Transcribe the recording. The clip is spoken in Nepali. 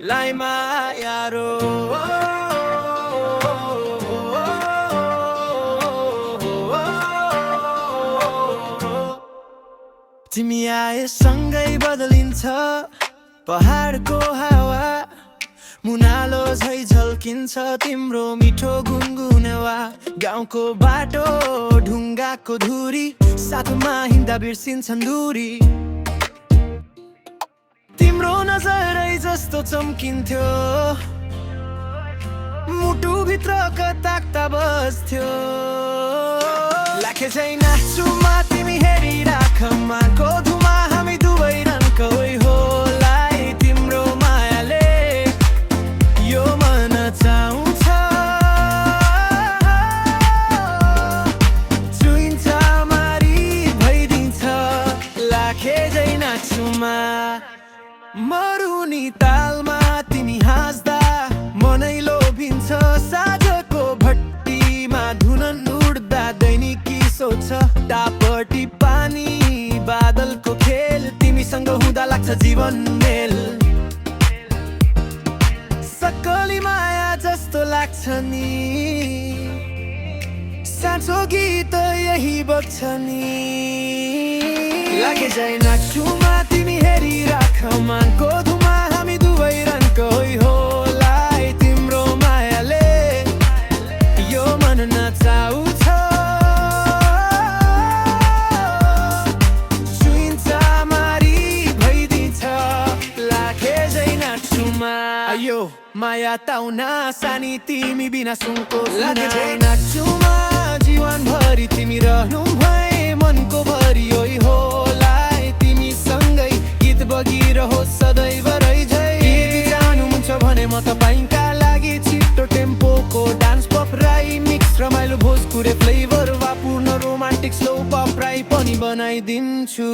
लाइमा यारो तिमी आए सँगै बदलिन्छ पहाडको हावा मुनालो झै झल्किन्छ तिम्रो मिठो गुनगुनवा गाउँको बाटो ढुङ्गाको धुरी साथमा हिँड्दा बिर्सिन्छन् दूरी तिम्रो नजरै जस्तो चम्किन्थ्यो मुटु भित्र कता बस्थ्यो लाखे चाहिँ नाच्छुमा तिमी हेरिराख माको धुमा हामी दुवै रन्को होलाई तिम्रो मायाले यो मन चाउँछ छुइन्छ मारी भइदिन्छ लाखे चाहिँ नाच्छुमा मरुनी तालमा तिमी हाँस्दा मनै लोभिन्छ साँझको भट्टीमा धुन उड्दा दैनिकी सोच टापटी पानी बादलको खेल तिमीसँग हुँदा लाग्छ जीवन मेल सक्कली माया जस्तो लाग्छ नि साँचो गीत यही बग्छ नि लागे जाइ नाच्छुमा तिमी हेरिराख मानको धुमा हामी दुवै रन्को होलाई तिम्रो मायाले यो मन नचाउँछ छुइन्छ मारी भइदिन्छ लाखे झै नाच्छुमा यो माया ताउना सानी तिमी बिना सुनको लागे झै नाच्छुमा जीवनभरि तिमी रहनु भए मनको भरि होलाई तिमी सँगै गीत बगिरहोस् सदैव रहिझै जानु हुन्छ भने म तपाईंका लागि छिटो टेम्पोको डान्स पप राई मिक्स रमाइलो भोजपुरे फ्लेभर वा पूर्ण रोमान्टिक स्लो पप राई पनि बनाइदिन्छु